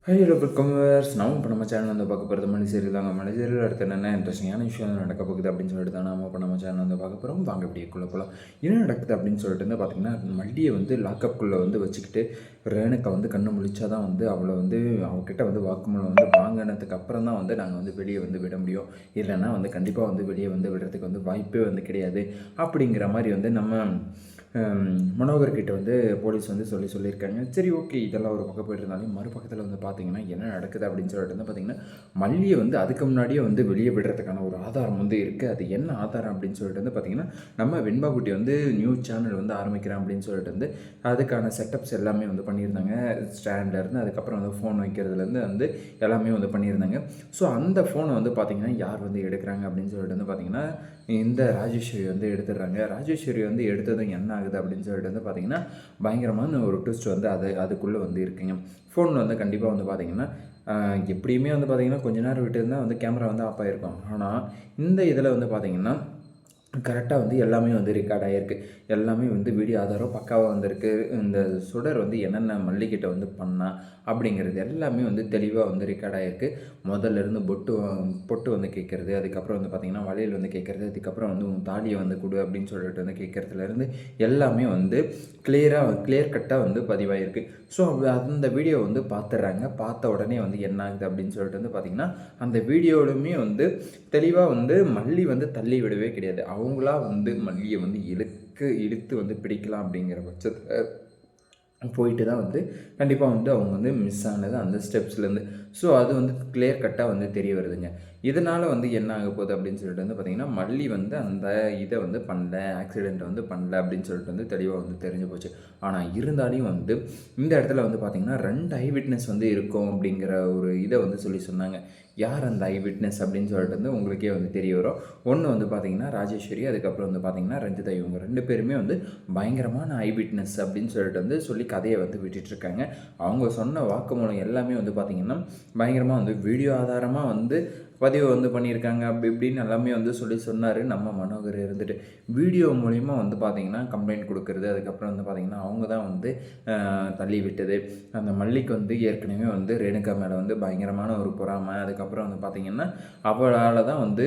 Hello welcome viewers. நம்ம இப்போ நம்ம சேனல் வந்து பார்க்க போகிறது மணி சீரியல் தாங்க. மணி சீரியல் அடுத்து என்னென்ன இன்ட்ரெஸ்டிங்கான விஷயம் நடக்க போகுது அப்படின்னு சொல்லிட்டு தான் நம்ம இப்போ நம்ம சேனல் வந்து பார்க்க போகிறோம். வாங்க இப்படிக்குள்ளே போகலாம். என்ன நடக்குது அப்படின்னு சொல்லிட்டு வந்து பார்த்திங்கன்னா, மல்லியை வந்து லாக்கப்புக்குள்ளே வந்து வச்சுக்கிட்டு ரேணுக்கா வந்து கண்ணு முழிச்சா தான் வந்து அவளை வந்து அவகிட்ட வந்து வாக்குமூலம் வந்து வாங்கினதுக்கு அப்புறம் தான் வந்து நாங்கள் வந்து வெளியே வந்து விட முடியும். இல்லைன்னா வந்து கண்டிப்பாக வந்து வெளியே வந்து விடுறதுக்கு வந்து வாய்ப்பே வந்து கிடையாது அப்படிங்கிற மாதிரி வந்து நம்ம மனோகர்கிட்ட வந்து போலீஸ் வந்து சொல்லியிருக்காங்க. சரி, ஓகே, இதெல்லாம் ஒரு பக்கம் போயிட்டு இருந்தாலும் மறுபக்கத்தில் வந்து பார்த்தீங்கன்னா என்ன நடக்குது அப்படின்னு சொல்லிட்டு வந்து பார்த்தீங்கன்னா, மல்லியை வந்து அதுக்கு முன்னாடியே வந்து வெளியே விடுறதுக்கான ஒரு ஆதாரம் வந்து இருக்குது. அது என்ன ஆதாரம் அப்படின்னு சொல்லிட்டு வந்து பார்த்தீங்கன்னா, நம்ம வெண்பாக்குட்டி வந்து நியூஸ் சேனல் வந்து ஆரம்பிக்கிறேன் அப்படின்னு சொல்லிட்டு வந்து அதுக்கான செட்டப்ஸ் எல்லாமே வந்து பண்ணியிருந்தாங்க. ஸ்டாண்ட்லேருந்து அதுக்கப்புறம் வந்து ஃபோன் வைக்கிறதுலேருந்து வந்து எல்லாமே வந்து பண்ணியிருந்தாங்க. ஸோ அந்த ஃபோனை வந்து பார்த்திங்கன்னா யார் வந்து எடுக்கிறாங்க அப்படின்னு சொல்லிட்டு வந்து பார்த்திங்கன்னா, இந்த ராஜேஸ்வரி வந்து எடுத்துடுறாங்க. ராஜேஸ்வரி வந்து எடுத்ததும் என்ன ஆகுது அப்படின்னு சொல்லிட்டு வந்து பார்த்திங்கன்னா, பயங்கரமான ஒரு ட்விஸ்ட் வந்து அதுக்குள்ளே வந்து இருக்குங்க. ஃபோன் வந்து கண்டிப்பாக வந்து பார்த்திங்கன்னா எப்படியுமே வந்து பார்த்திங்கன்னா கொஞ்ச நேரம் விட்டு இருந்தால் வந்து கேமரா வந்து ஆஃப் ஆகிருக்கும். ஆனால் இந்த இதில் வந்து பார்த்திங்கன்னா கரெக்டாக வந்து எல்லாமே வந்து ரெக்கார்ட் ஆகிருக்கு. எல்லாமே வந்து வீடியோ ஆதாரம் பக்காவாக வந்திருக்கு. இந்த சுடர் வந்து என்னென்ன மல்லிகிட்ட வந்து பண்ணா அப்படிங்கிறது எல்லாமே வந்து தெளிவாக வந்து ரெக்கார்ட் ஆகிருக்கு. முதல்லேருந்து பொட்டு வந்து கேட்குறது, அதுக்கப்புறம் வந்து பார்த்திங்கன்னா வளையல் வந்து கேட்குறது, அதுக்கப்புறம் வந்து உன் தாலியை வந்து கொடு அப்படின்னு சொல்லிட்டு வந்து கேட்குறதுலேருந்து எல்லாமே வந்து கிளியர் கட்டாக வந்து பதிவாயிருக்கு. ஸோ அந்த வீடியோ வந்து பார்த்துட்றாங்க. பார்த்த உடனே வந்து என்ன ஆகுது அப்படின்னு சொல்லிட்டு வந்து பார்த்திங்கன்னா, அந்த வீடியோவிலுமே வந்து தெளிவாக வந்து மல்லி வந்து தள்ளி விடவே கிடையாது. அவங்களா வந்து மல்லியை வந்து இழுத்து வந்து பிடிக்கலாம் அப்படிங்கிற பட்சத்தில் போயிட்டு தான் வந்து கண்டிப்பாக வந்து அவங்க வந்து மிஸ் ஆனது அந்த ஸ்டெப்ஸ்லேருந்து. ஸோ அது வந்து கிளியர் கட்டாக வந்து தெரிய வருதுங்க. இதனால் வந்து என்ன ஆக போகுது அப்படின்னு சொல்லிட்டு வந்து பார்த்திங்கன்னா, மல்லி வந்து அந்த இதை வந்து பண்ணல, ஆக்சிடெண்ட்டை வந்து பண்ணல அப்படின்னு சொல்லிட்டு வந்து தெளிவாக வந்து தெரிஞ்சு போச்சு. ஆனால் இருந்தாலும் வந்து இந்த இடத்துல வந்து பார்த்திங்கன்னா 2 ஐ விட்னஸ் வந்து இருக்கும் அப்படிங்கிற ஒரு இதை வந்து சொன்னாங்க. யார் அந்த ஐ விட்னஸ் அப்படின்னு சொல்லிட்டு வந்து உங்களுக்கே வந்து தெரிய வரும். ஒன்று வந்து பார்த்திங்கன்னா ராஜேஸ்வரி, அதுக்கப்புறம் வந்து பார்த்திங்கன்னா ரஞ்சிதா. இவங்க 2 பேருமே வந்து பயங்கரமான ஐ விட்னஸ் அப்படின்னு சொல்லிட்டு வந்து சொல்லி கதையை வந்து விட்டுட்ருக்காங்க. அவங்க சொன்ன வாக்குமூலம் எல்லாமே வந்து பார்த்திங்கன்னா பயங்கரமாக வந்து வீடியோ ஆதாரமாக வந்து பதிவு வந்து பண்ணியிருக்காங்க. அப்படி இப்படின்னு எல்லாமே வந்து சொன்னார் நம்ம மனோகர் இருந்துட்டு. வீடியோ மூலிமா வந்து பார்த்திங்கன்னா கம்ப்ளைண்ட் கொடுக்குறது, அதுக்கப்புறம் வந்து பார்த்திங்கன்னா அவங்க தான் வந்து தள்ளி விட்டது. அந்த மல்லிக்கு வந்து ஏற்கனவே வந்து ரேணுகா மேலே வந்து பயங்கரமான ஒரு பொறாமை. அதுக்கப்புறம் வந்து பார்த்திங்கன்னா அவளால் தான் வந்து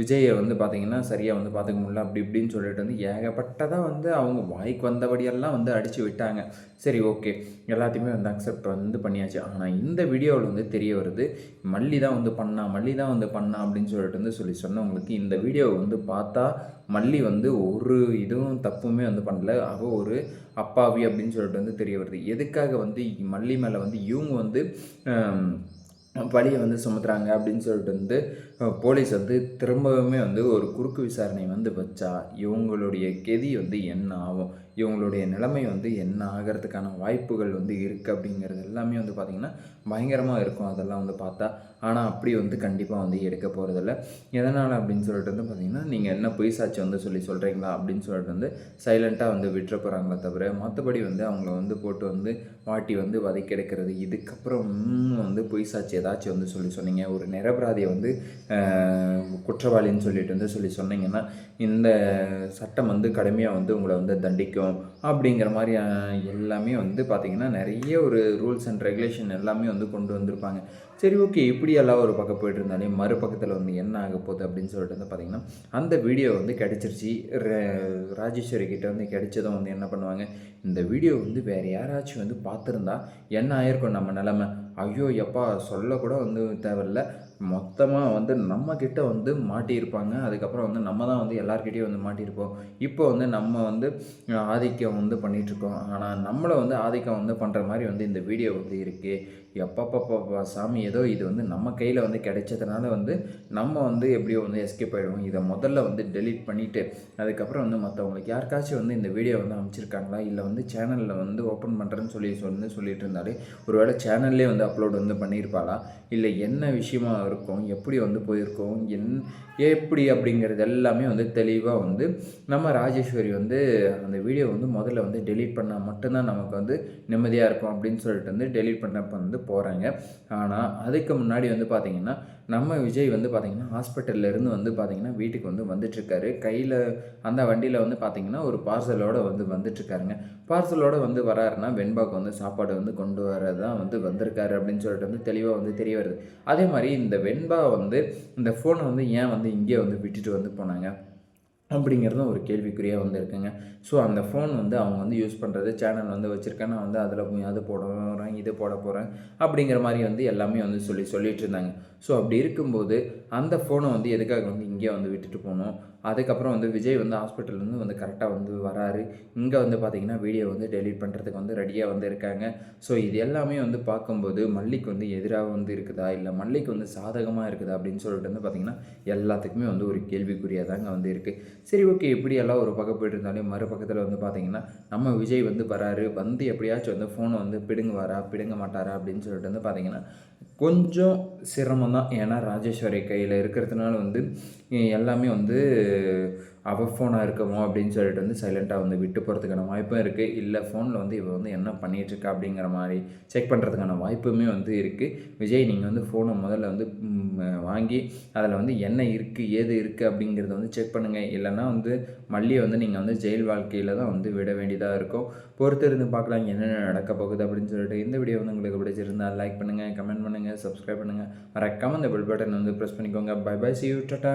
விஜயை வந்து பார்த்திங்கன்னா சரியாக வந்து பார்த்துக்க முடியல அப்படி இப்படின்னு சொல்லிட்டு வந்து ஏகப்பட்டதாக வந்து அவங்க வாய்க்கு வந்தபடியெல்லாம் வந்து அடித்து விட்டாங்க. சரி, ஓகே, எல்லாத்தையுமே வந்து அக்செப்ட் வந்து பண்ணியாச்சு. ஆனால் இந்த வீடியோவில் வந்து தெரிய வருது மல்லி தான் வந்து பண்ணா அப்படின்னு சொல்லிட்டு வந்து சொன்னவங்களுக்கு இந்த வீடியோவை வந்து பார்த்தா மல்லி வந்து ஒரு இதுவும் தப்புமே வந்து பண்ணல. அவள் ஒரு அப்பாவி அப்படின்னு சொல்லிட்டு வந்து தெரிய வருது. எதுக்காக வந்து மல்லி மேலே வந்து இவங்க வந்து பழியை வந்து சுமத்துறாங்க அப்படின்னு சொல்லிட்டு வந்து போலீஸ் வந்து திரும்பவுமே வந்து ஒரு குறுக்கு விசாரணை வந்து வச்சா இவங்களுடைய கெதி வந்து என்ன ஆகும், இவங்களுடைய நிலைமை வந்து என்ன ஆகிறதுக்கான வாய்ப்புகள் வந்து இருக்குது அப்படிங்கிறது எல்லாமே வந்து பார்த்திங்கன்னா பயங்கரமாக இருக்கும் அதெல்லாம் வந்து பார்த்தா. ஆனால் அப்படி வந்து கண்டிப்பாக வந்து எடுக்க போகிறதில்ல. எதனால் அப்படின்னு சொல்லிட்டு வந்து பார்த்திங்கன்னா, நீங்கள் என்ன பொய் சாட்சி வந்து சொல்கிறீங்களா அப்படின்னு சொல்லிட்டு வந்து சைலண்ட்டாக வந்து விட்டுற போகிறாங்களே தவிர மற்றபடி வந்து அவங்கள வந்து போட்டு வந்து வாட்டி வந்து வதைக்கெடுக்கிறது, இதுக்கப்புறம் வந்து பொய் சாட்சி ஏதாச்சும் வந்து சொன்னீங்க, ஒரு நிரபராதியை வந்து குற்றவாளின்னு சொல்லிட்டு வந்து சொன்னீங்கன்னா இந்த சட்டம் வந்து கடுமையாக வந்து உங்களை வந்து தண்டிக்கும் அப்படிங்கிற மாதிரி எல்லாமே வந்து பார்த்திங்கன்னா நிறைய ஒரு ரூல்ஸ் அண்ட் ரெகுலேஷன் எல்லாமே வந்து கொண்டு வந்திருப்பாங்க. சரி, ஓகே, இப்படி எல்லாம் ஒரு பக்கம் போய்ட்டு இருந்தாலே மறுபக்கத்தில் வந்து என்ன ஆக போகுது அப்படின்னு சொல்லிட்டு வந்து பார்த்திங்கன்னா, அந்த வீடியோ வந்து கிடச்சிருச்சு. ராஜேஸ்வரி கிட்டே வந்து கிடைச்சதும் வந்து என்ன பண்ணுவாங்க, இந்த வீடியோ வந்து வேறு யாராச்சும் வந்து பார்த்துருந்தா என்ன ஆயிருக்கும் நம்ம நிலமை, ஐயோ எப்பா சொல்லக்கூட வந்து தேவையில்ல, மொத்தமாக வந்து நம்மக்கிட்ட வந்து மாட்டியிருப்பாங்க. அதுக்கப்புறம் வந்து நம்ம தான் வந்து எல்லாருக்கிட்டையும் வந்து மாட்டியிருப்போம். இப்போ வந்து நம்ம வந்து ஆதிக்கம் வந்து பண்ணிகிட்ருக்கோம். ஆனால் நம்மளை வந்து ஆதிக்கம் வந்து பண்ணுற மாதிரி வந்து இந்த வீடியோ வந்து இருக்குது. எப்பப்பப்பா சாமி, ஏதோ இது வந்து நம்ம கையில் வந்து கிடைச்சதுனால வந்து நம்ம வந்து எப்படியோ வந்து எஸ்கேப் ஆகிடுவோம். இதை முதல்ல வந்து டெலீட் பண்ணிவிட்டு அதுக்கப்புறம் வந்து மற்றவங்களுக்கு யாருக்காச்சும் வந்து இந்த வீடியோ வந்து அமைச்சிருக்காங்களா, இல்லை வந்து சேனலில் வந்து ஓப்பன் பண்ணுறேன்னு சொல்லிட்டு இருந்தாலே ஒருவேளை சேனல்லே வந்து அப்லோட் வந்து பண்ணியிருப்பாளா, இல்லை என்ன விஷயமா இருக்கும், எப்படி வந்து போயிருக்கோம், எப்படி அப்படிங்கிறது எல்லாமே வந்து தெளிவாக வந்து நம்ம ராஜேஸ்வரி வந்து அந்த வீடியோ வந்து முதல்ல வந்து டெலீட் பண்ணால் மட்டும்தான் நமக்கு வந்து நிம்மதியாக இருக்கும் அப்படின்னு சொல்லிட்டு வந்து டெலீட் பண்ணப்போ வந்து போகிறாங்க. ஆனால் அதுக்கு முன்னாடி வந்து பார்த்திங்கன்னா நம்ம விஜய் வந்து பார்த்திங்கன்னா ஹாஸ்பிட்டல்லேருந்து வந்து பார்த்திங்கன்னா வீட்டுக்கு வந்து வந்துட்டுருக்காரு. கையில் அந்த வண்டியில் வந்து பார்த்திங்கன்னா ஒரு பார்சலோடு வந்து வந்துட்டுருக்காருங்க. பார்சலோடு வந்து வராருன்னா வெண்பாக்கு வந்து சாப்பாடு வந்து கொண்டு வரதான் வந்து வந்திருக்காரு பண்ணியிருக்காரு அப்படின்னு சொல்லிட்டு வந்து தெளிவாக வந்து தெரிய வருது. அதே மாதிரி இந்த வெண்பா வந்து இந்த ஃபோனை வந்து ஏன் வந்து இங்கே வந்து விட்டுட்டு வந்து போனாங்க அப்படிங்கிறதும் ஒரு கேள்விக்குறியாக வந்து இருக்குங்க. ஸோ அந்த ஃபோன் வந்து அவங்க வந்து யூஸ் பண்ணுறது சேனல் வந்து வச்சுருக்கேன், நான் வந்து அதில் அது போட போகிறேன், இது போட போகிறேன் அப்படிங்கிற மாதிரி வந்து எல்லாமே வந்து சொல்லிட்டு இருந்தாங்க. ஸோ அப்படி இருக்கும்போது அந்த ஃபோனை வந்து எதுக்காக வந்து இங்கே வந்து விட்டுட்டு போனோம். அதுக்கப்புறம் வந்து விஜய் வந்து ஹாஸ்பிட்டல்லேருந்து வந்து கரெக்டாக வந்து வராரு. இங்கே வந்து பார்த்திங்கன்னா வீடியோ வந்து டெலீட் பண்ணுறதுக்கு வந்து ரெடியாக வந்து இருக்காங்க. ஸோ இது எல்லாமே வந்து பார்க்கும்போது மல்லிக்கு வந்து எதிராக வந்து இருக்குதா, இல்லை மல்லிக்கு வந்து சாதகமாக இருக்குதா அப்படின்னு சொல்லிட்டு வந்து பார்த்திங்கன்னா எல்லாத்துக்குமே வந்து ஒரு கேள்விக்குறியாக தாங்க வந்து இருக்குது. சரி, ஓகே, எப்படியெல்லாம் ஒரு பக்கம் போய்ட்டு இருந்தாலும் மறுபக்கத்தில் வந்து பார்த்திங்கன்னா நம்ம விஜய் வந்து வராரு, வந்து எப்படியாச்சும் வந்து ஃபோனை வந்து பிடுங்குவாரா பிடுங்க மாட்டாரா அப்படின்னு சொல்லிட்டு வந்து பார்த்திங்கன்னா கொஞ்சம் சிரமம் தான். ஏன்னா ராஜேஸ்வரி கையில் இருக்கிறதுனால வந்து எல்லாமே வந்து அவள் ஃபோனாக இருக்குமோ அப்படின்னு சொல்லிட்டு வந்து சைலண்ட்டாக வந்து விட்டு போகிறதுக்கான வாய்ப்பும் இருக்குது. இல்லை ஃபோனில் வந்து இவள் வந்து என்ன பண்ணிகிட்ருக்கா அப்படிங்கிற மாதிரி செக் பண்ணுறதுக்கான வாய்ப்புமே வந்து இருக்குது. விஜய், நீங்கள் வந்து ஃபோனை முதல்ல வந்து வாங்கி அதில் வந்து என்ன இருக்குது ஏது இருக்குது அப்படிங்கிறத வந்து செக் பண்ணுங்கள். இல்லைன்னா வந்து மல்லியை வந்து நீங்கள் வந்து ஜெயில் வாழ்க்கையில் தான் வந்து விட வேண்டியதாக இருக்கும். பொறுத்து இருந்து பார்க்கலாம் என்னென்ன நடக்க போகுது அப்படின்னு சொல்லிட்டு. இந்த வீடியோ வந்து உங்களுக்கு பிடிச்சிருந்தால் லைக் பண்ணுங்கள், கமெண்ட் பண்ணுங்கள், சப்ஸ்கிரைப் பண்ணுங்கள், மறக்காமல் அந்த பெல் பட்டன் வந்து ப்ரெஸ் பண்ணிக்கோங்க. Bye bye, see you, Tata.